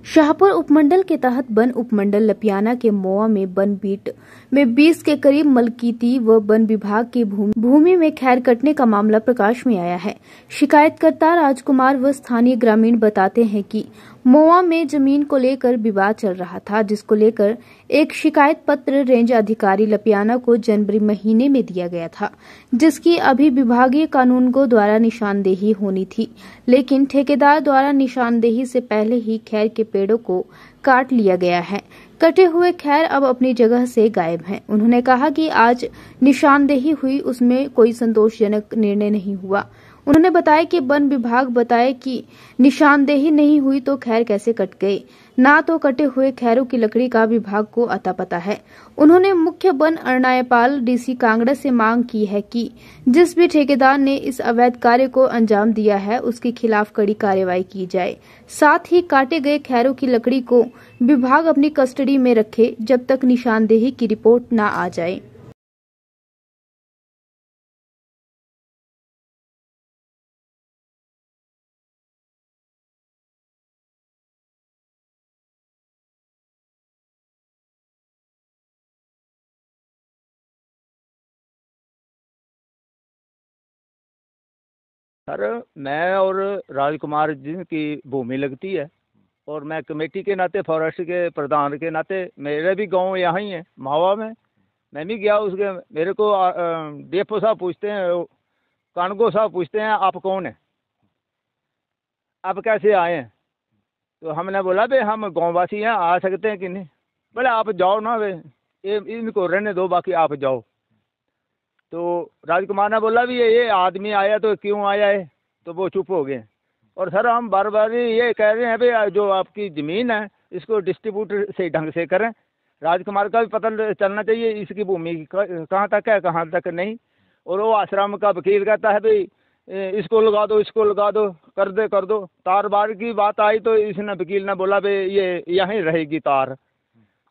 शाहपुर उपमंडल के तहत वन उपमंडल लपियाना के मोआ में वन बीट में 20 के करीब मलकीती व वन विभाग की भूमि में खैर कटने का मामला प्रकाश में आया है। शिकायतकर्ता राजकुमार व स्थानीय ग्रामीण बताते हैं कि मोआ में जमीन को लेकर विवाद चल रहा था, जिसको लेकर एक शिकायत पत्र रेंज अधिकारी लपियाना को जनवरी महीने में दिया गया था, जिसकी अभी विभागीय कानूनगों द्वारा निशानदेही होनी थी, लेकिन ठेकेदार द्वारा निशानदेही से पहले ही खैर के पेड़ों को काट लिया गया है। कटे हुए खैर अब अपनी जगह से गायब हैं। उन्होंने कहा कि आज निशानदेही हुई, उसमें कोई संतोषजनक निर्णय नहीं हुआ। उन्होंने बताया कि वन विभाग बताए कि निशानदेही नहीं हुई तो खैर कैसे कट गए, ना तो कटे हुए खैरों की लकड़ी का विभाग को अता पता है। उन्होंने मुख्य वन अरणायपाल डीसी कांगड़ा से मांग की है कि जिस भी ठेकेदार ने इस अवैध कार्य को अंजाम दिया है उसके खिलाफ कड़ी कार्रवाई की जाए। साथ ही काटे गए खैरों की लकड़ी को विभाग अपनी कस्टडी में रखे जब तक निशानदेही की रिपोर्ट न आ जाए। सर, मैं और राजकुमार जी की भूमि लगती है और मैं कमेटी के नाते, फॉरेस्ट के प्रधान के नाते, मेरे भी गांव यहाँ ही है मावा में। मैं भी गया उसके, मेरे को डीएफओ साहब पूछते हैं, कानगो साहब पूछते हैं आप कौन है, आप कैसे आए हैं। तो हमने बोला भाई हम गाँववासी हैं, आ सकते हैं कि नहीं। बोले आप जाओ ना, वे ये इनको रहने दो, बाकी आप जाओ। तो राजकुमार ने बोला भी ये आदमी आया तो क्यों आया है, तो वो चुप हो गए। और सर हम बार बार ये कह रहे हैं भाई जो आपकी ज़मीन है इसको डिस्ट्रीब्यूट सही ढंग से करें। राजकुमार का भी पता चलना चाहिए इसकी भूमि कहाँ तक है कहाँ तक नहीं। और वो आश्रम का वकील कहता है भाई इसको लगा दो, इसको लगा दो, कर दो। तार बार की बात आई तो इसने वकील ने बोला भाई ये यहीं रहेगी तार।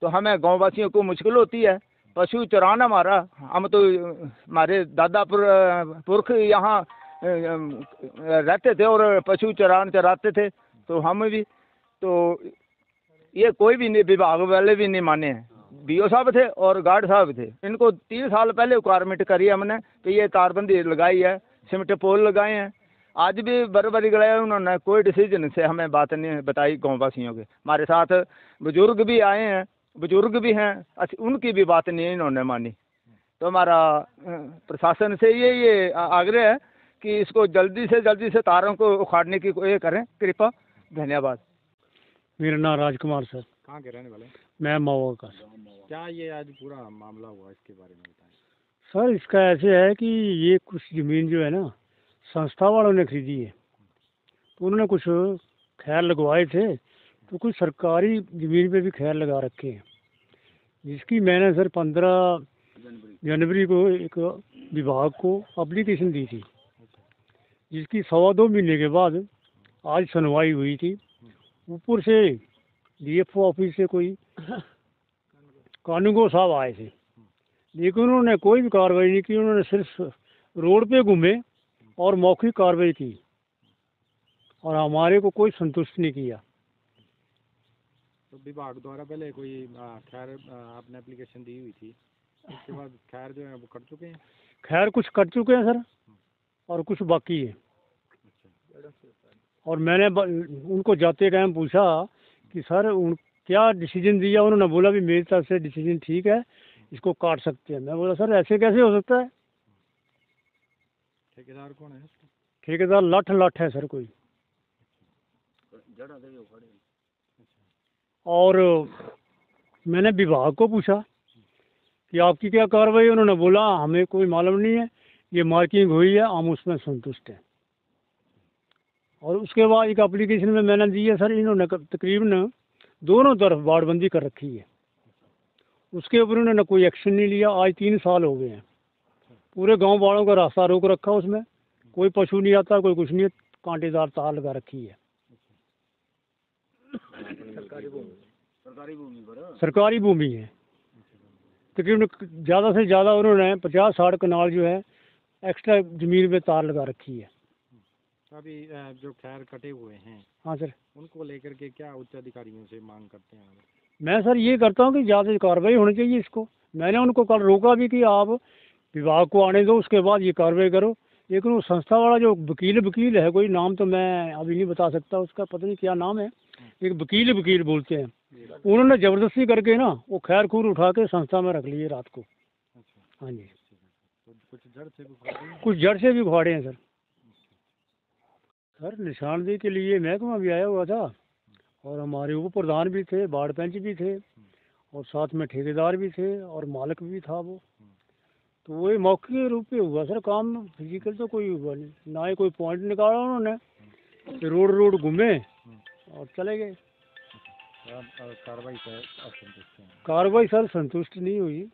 तो हमें गाँव वासियों को मुश्किल होती है। पशु चराना हमारा, हम तो हमारे दादा पुरख यहाँ रहते थे और पशु चराते थे, तो हम भी तो ये कोई भी नहीं, विभाग वाले भी नहीं माने हैं। बीओ साहब थे और गार्ड साहब थे, इनको 3 साल पहले रिक्वायरमेंट करी हमने कि ये तारबंदी लगाई है, सीमेंट पोल लगाए हैं। आज भी बराबरी गए उन्होंने, कोई डिसीजन से हमें बात नहीं बताई गाँव वासियों के। हमारे साथ बुजुर्ग भी आए हैं, बुजुर्ग भी हैं, उनकी भी बात नहीं इन्होंने मानी। तो हमारा प्रशासन से ये आग्रह है कि इसको जल्दी से तारों को उखाड़ने की ये करें कृपा। धन्यवाद। मेरा नाम राजकुमार सर। कहाँ के रहने वाले? मैं मवा का। क्या ये आज पूरा मामला हुआ, इसके बारे में बताएं। सर इसका ऐसे है कि ये कुछ ज़मीन जो है ना संस्था वालों ने खरीदी है, तो उन्होंने कुछ खैर लगवाए थे, तो कुछ सरकारी ज़मीन पे भी खैर लगा रखे हैं, जिसकी मैंने सर 15 जनवरी को एक विभाग को एप्लीकेशन दी थी, जिसकी 1.25 महीने के बाद आज सुनवाई हुई थी। ऊपर से डीएफओ ऑफिस से कोई कानूनगो साहब आए थे, लेकिन उन्होंने कोई भी कार्रवाई नहीं की। उन्होंने सिर्फ रोड पे घूमे और मौखिक कार्रवाई की और हमारे को कोई संतुष्ट नहीं किया। तो विभाग द्वारा पहले कोई खैर आपने एप्लीकेशन दी हुई थी, उसके बाद खैर जो है वो कट चुके हैं? खैर कुछ कट चुके हैं सर और कुछ बाकी है। और मैंने उनको जाते टाइम पूछा कि सर क्या डिसीजन दिया। उन्होंने बोला भी मेरी तरफ से डिसीजन ठीक है, इसको काट सकते हैं। मैं बोला सर ऐसे कैसे हो सकता है। ठेकेदार कौन है? ठेकेदार लठ है सर कोई। और मैंने विभाग को पूछा कि आपकी क्या कार्रवाई। उन्होंने बोला हमें कोई मालूम नहीं है, ये मार्किंग हुई है, हम उसमें संतुष्ट हैं। और उसके बाद एक एप्लीकेशन में मैंने दी है सर, इन्होंने तकरीबन दोनों तरफ बाड़बंदी कर रखी है, उसके ऊपर उन्होंने कोई एक्शन नहीं लिया। आज 3 साल हो गए हैं, पूरे गांव वालों का रास्ता रोक रखा, उसमें कोई पशु नहीं आता, कोई कुछ नहीं, कांटेदार तार लगा रखी है। सरकारी भूमि है, तकरीबन ज़्यादा से ज़्यादा उन्होंने 50-60 कनाल जो है एक्स्ट्रा ज़मीन में तार लगा रखी है। तो अभी जो खैर कटे हुए हैं हाँ सर, उनको लेकर के क्या उच्च अधिकारियों से मांग करते हैं आप? मैं सर ये करता हूँ कि ज़्यादा कार्रवाई होनी चाहिए इसको। मैंने उनको कल रोका भी कि आप विभाग को आने दो, उसके बाद ये कार्रवाई करो। लेकिन वो संस्था वाला जो वकील है, कोई नाम तो मैं अभी नहीं बता सकता उसका, पता नहीं क्या नाम है, एक वकील बोलते हैं, उन्होंने ज़बरदस्ती करके ना वो खैर खूर उठा के संस्था में रख लिए रात को। अच्छा, हाँ जी, तो कुछ जड़ से भी उखाड़े हैं सर। सर निशानदेही के लिए महकमा भी आया हुआ था और हमारे उप प्रधान भी थे, वार्ड पंच भी थे और साथ में ठेकेदार भी थे और मालिक भी था वो। तो वही मौके के रूप पे हुआ सर काम, फिजिकल तो कोई हुआ नहीं, ना ही कोई पॉइंट निकाला उन्होंने, रोड घूमे और चले गए। कार्रवाई से असंतुष्ट हैं? कार्रवाई सर संतुष्ट नहीं हुई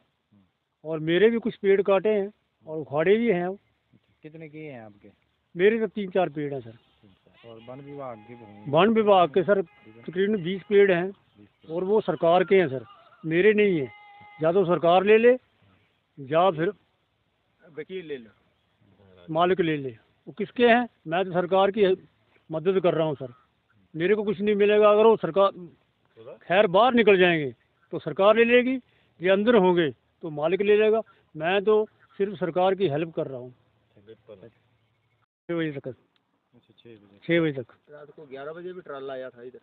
और मेरे भी कुछ पेड़ काटे हैं और उखाड़े भी हैं। कितने किए हैं आपके? मेरे तो 3-4 पेड़ हैं सर। और वन विभाग की वन विभाग के सर तकरीबन 20 पेड़ हैं और वो सरकार के हैं सर, मेरे नहीं है। या तो सरकार ले ले या फिर वकील ले लो, मालिक ले ले, वो किसके हैं? मैं तो सरकार की मदद कर रहा हूँ सर, मेरे को कुछ नहीं मिलेगा। अगर वो सरकार खैर बाहर निकल जाएंगे तो सरकार ले लेगी, ये अंदर होंगे तो मालिक ले लेगा। मैं तो सिर्फ सरकार की हेल्प कर रहा हूँ। 6 बजे तक, 6 बजे तक। रात को 11 बजे भी ट्राला आया था इधर।